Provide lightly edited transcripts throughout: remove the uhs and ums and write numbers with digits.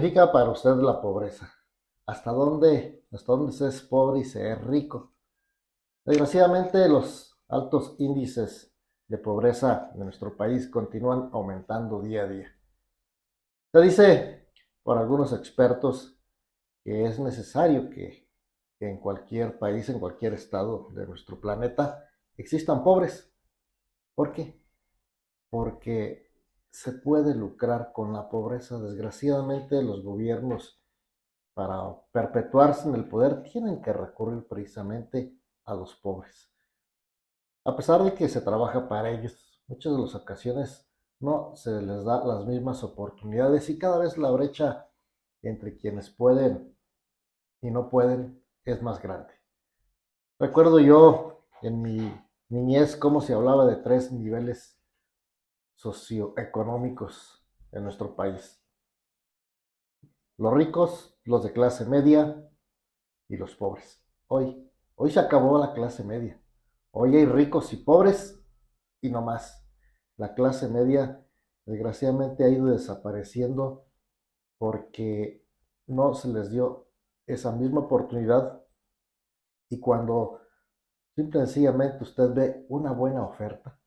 significa para usted la pobreza? ¿Hasta dónde se es pobre y se es rico? Desgraciadamente, los altos índices de pobreza de nuestro país continúan aumentando día a día. Se dice por algunos expertos que es necesario que en cualquier país, en cualquier estado de nuestro planeta, existan pobres. ¿Por qué? Porque se puede lucrar con la pobreza. Desgraciadamente, los gobiernos, para perpetuarse en el poder, tienen que recurrir precisamente a los pobres. A pesar de que se trabaja para ellos, muchas de las ocasiones no se les da las mismas oportunidades y cada vez la brecha entre quienes pueden y no pueden es más grande. Recuerdo yo en mi niñez cómo se hablaba de tres niveles socioeconómicos en nuestro país: los ricos, los de clase media y los pobres. Hoy se acabó la clase media. Hoy hay ricos y pobres y no más. La clase media desgraciadamente ha ido desapareciendo porque no se les dio esa misma oportunidad, y cuando simple y sencillamente usted ve una buena oferta,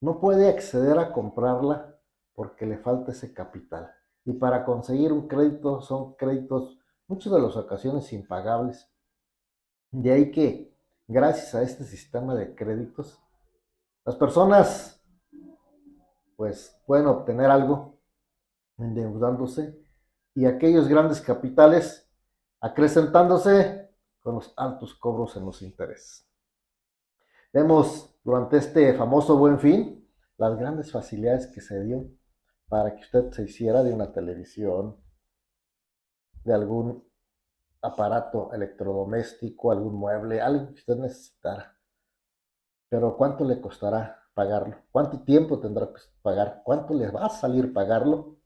no puede acceder a comprarla porque le falta ese capital. Y para conseguir un crédito son créditos muchas de las ocasiones impagables. De ahí que, gracias a este sistema de créditos, las personas pues pueden obtener algo endeudándose, y aquellos grandes capitales acrecentándose con los altos cobros en los intereses. Vemos durante este famoso Buen Fin las grandes facilidades que se dio para que usted se hiciera de una televisión, de algún aparato electrodoméstico, algún mueble, algo que usted necesitara. Pero ¿cuánto le costará pagarlo? ¿Cuánto tiempo tendrá que pagar? ¿Cuánto le va a salir pagarlo?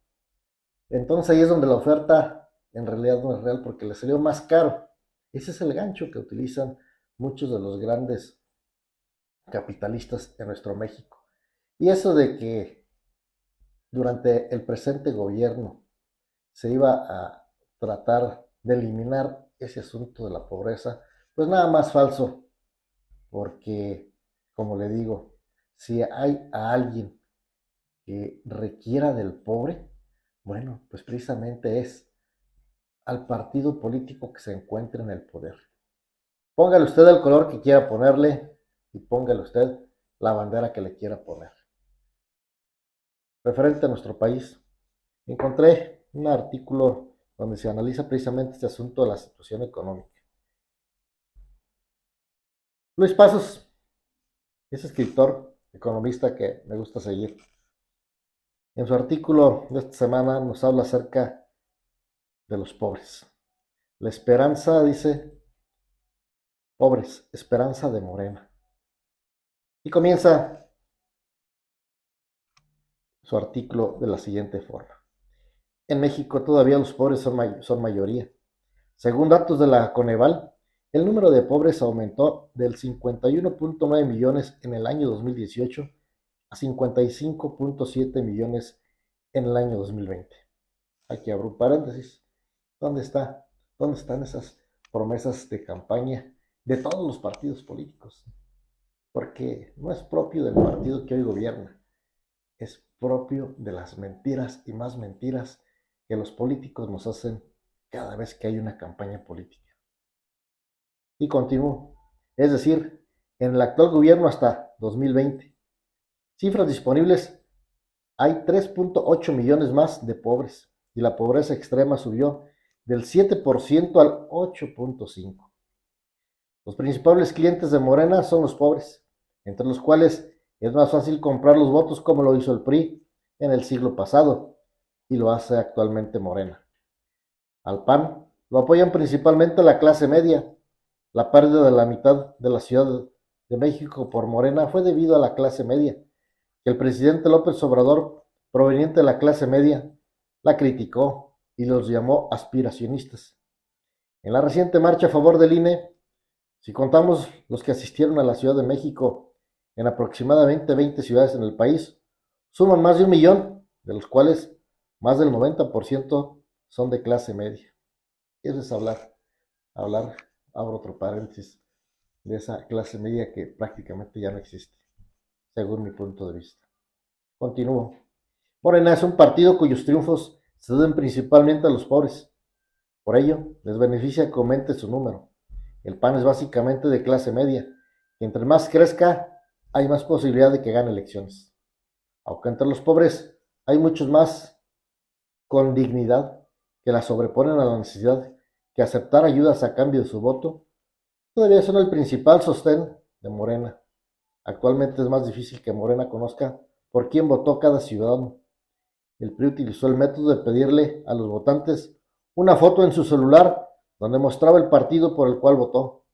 Entonces ahí es donde la oferta en realidad no es real porque le salió más caro. Ese es el gancho que utilizan muchos de los grandes capitalistas en nuestro México. Y eso de que durante el presente gobierno se iba a tratar de eliminar ese asunto de la pobreza, pues nada más falso, porque, como le digo, si hay a alguien que requiera del pobre, bueno, pues precisamente es al partido político que se encuentre en el poder. Póngale usted el color que quiera ponerle y póngale usted la bandera que le quiera poner. Referente a nuestro país, encontré un artículo donde se analiza precisamente este asunto de la situación económica. Luis Pasos es escritor, economista que me gusta seguir. En su artículo de esta semana nos habla acerca de los pobres. La esperanza, dice, pobres, esperanza de Morena. Y comienza su artículo de la siguiente forma. En México todavía los pobres son mayoría. Según datos de la Coneval, el número de pobres aumentó del 51.9 millones en el año 2018 a 55.7 millones en el año 2020. Aquí abro un paréntesis. ¿Dónde está? ¿Dónde están esas promesas de campaña de todos los partidos políticos? Porque no es propio del partido que hoy gobierna, es propio de las mentiras y más mentiras que los políticos nos hacen cada vez que hay una campaña política. Y continúo. Es decir, en el actual gobierno hasta 2020, cifras disponibles, hay 3.8 millones más de pobres y la pobreza extrema subió del 7% al 8.5%. Los principales clientes de Morena son los pobres, entre los cuales es más fácil comprar los votos como lo hizo el PRI en el siglo pasado y lo hace actualmente Morena. Al PAN lo apoyan principalmente la clase media. La pérdida de la mitad de la Ciudad de México por Morena fue debido a la clase media, que el presidente López Obrador, proveniente de la clase media, la criticó y los llamó aspiracionistas. En la reciente marcha a favor del INE, si contamos los que asistieron a la Ciudad de México en aproximadamente 20 ciudades en el país, suman más de 1 millón, de los cuales más del 90% son de clase media. Eso es hablar, abro otro paréntesis, de esa clase media que prácticamente ya no existe, según mi punto de vista. Continúo. Morena es un partido cuyos triunfos se deben principalmente a los pobres. Por ello, les beneficia que aumente su número. El PAN es básicamente de clase media, y entre más crezca, hay más posibilidad de que gane elecciones. Aunque entre los pobres hay muchos más con dignidad que la sobreponen a la necesidad que aceptar ayudas a cambio de su voto, todavía son el principal sostén de Morena. Actualmente es más difícil que Morena conozca por quién votó cada ciudadano. El PRI utilizó el método de pedirle a los votantes una foto en su celular donde mostraba el partido por el cual votó.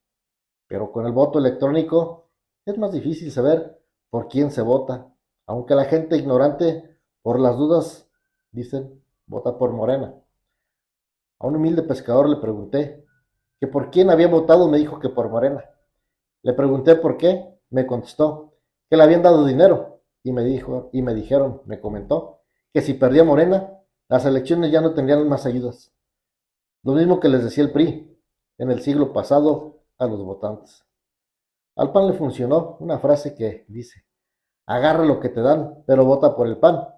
Pero con el voto electrónico es más difícil saber por quién se vota, aunque la gente ignorante, por las dudas, dicen, vota por Morena. A un humilde pescador le pregunté que por quién había votado, me dijo que por Morena. Le pregunté por qué, me contestó que le habían dado dinero y me dijeron, me comentó, que si perdía Morena, las elecciones ya no tendrían más ayudas. Lo mismo que les decía el PRI en el siglo pasado a los votantes. Al PAN le funcionó una frase que dice, agarra lo que te dan, pero vota por el PAN.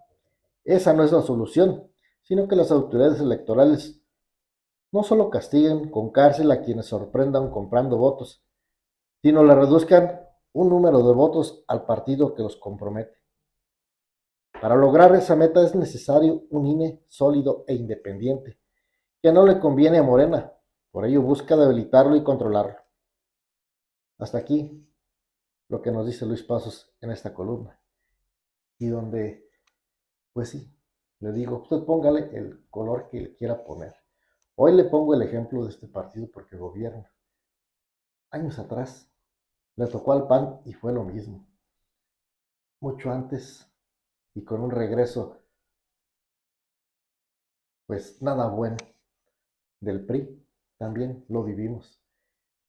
Esa no es la solución, sino que las autoridades electorales no solo castiguen con cárcel a quienes sorprendan comprando votos, sino le reduzcan un número de votos al partido que los compromete. Para lograr esa meta es necesario un INE sólido e independiente, que no le conviene a Morena, por ello busca debilitarlo y controlarlo. Hasta aquí lo que nos dice Luis Pasos en esta columna, y donde, pues sí, le digo, usted póngale el color que le quiera poner. Hoy le pongo el ejemplo de este partido porque gobierna. Años atrás le tocó al PAN y fue lo mismo. Mucho antes y con un regreso, pues nada bueno del PRI, también lo vivimos.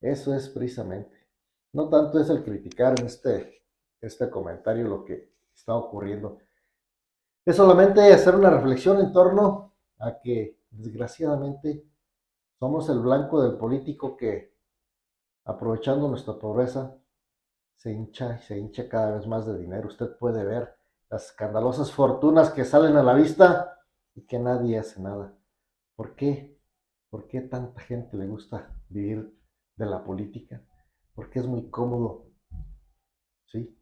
Eso es precisamente. No tanto es el criticar en este comentario lo que está ocurriendo. Es solamente hacer una reflexión en torno a que, desgraciadamente, somos el blanco del político que, aprovechando nuestra pobreza, se hincha cada vez más de dinero. Usted puede ver las escandalosas fortunas que salen a la vista y que nadie hace nada. ¿Por qué? ¿Por qué tanta gente le gusta vivir de la política? Porque es muy cómodo, ¿sí?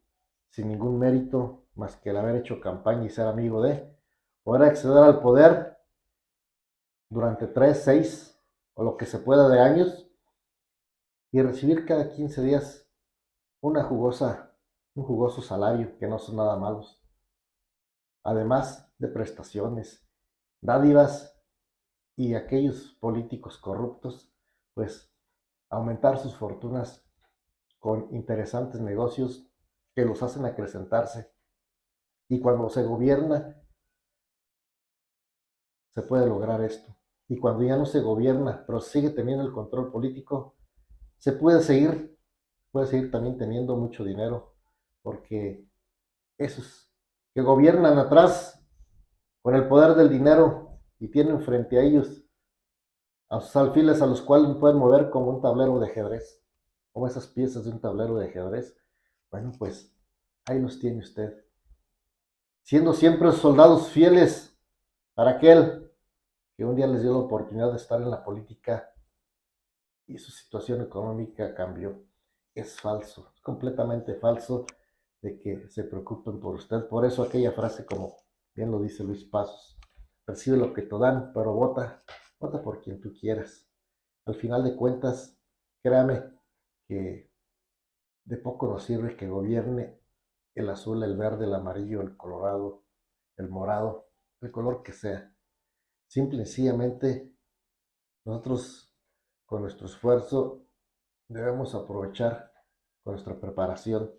Sin ningún mérito más que el haber hecho campaña y ser amigo de, poder acceder al poder durante 3, 6 o lo que se pueda de años y recibir cada 15 días un jugoso salario, que no son nada malos, además de prestaciones, dádivas y aquellos políticos corruptos, pues aumentar sus fortunas con interesantes negocios que los hacen acrecentarse. Y cuando se gobierna, se puede lograr esto. Y cuando ya no se gobierna, pero sigue teniendo el control político, se puede seguir también teniendo mucho dinero, porque esos que gobiernan atrás con el poder del dinero y tienen frente a ellos a sus alfiles a los cuales pueden mover como un tablero de ajedrez, como esas piezas de un tablero de ajedrez, bueno, pues ahí los tiene usted, siendo siempre soldados fieles para aquel que un día les dio la oportunidad de estar en la política y su situación económica cambió. Es falso, es completamente falso de que se preocupen por usted. Por eso aquella frase, como bien lo dice Luis Pasos, recibe lo que te dan, pero vota por quien tú quieras. Al final de cuentas, créame que de poco nos sirve que gobierne el azul, el verde, el amarillo, el colorado, el morado, el color que sea. Simple y sencillamente, nosotros con nuestro esfuerzo debemos aprovechar con nuestra preparación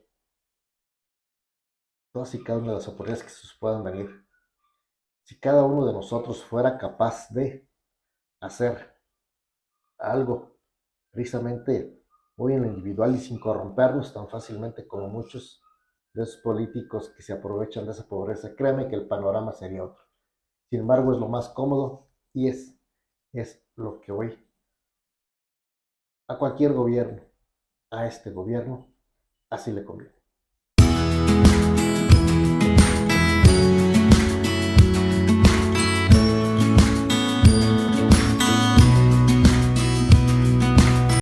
todas y cada una de las oportunidades que se nos puedan venir. Si cada uno de nosotros fuera capaz de hacer algo precisamente muy en lo individual y sin corrompernos tan fácilmente como muchos de esos políticos que se aprovechan de esa pobreza, créame que el panorama sería otro. Sin embargo, es lo más cómodo y es lo que hoy a cualquier gobierno, a este gobierno, así le conviene.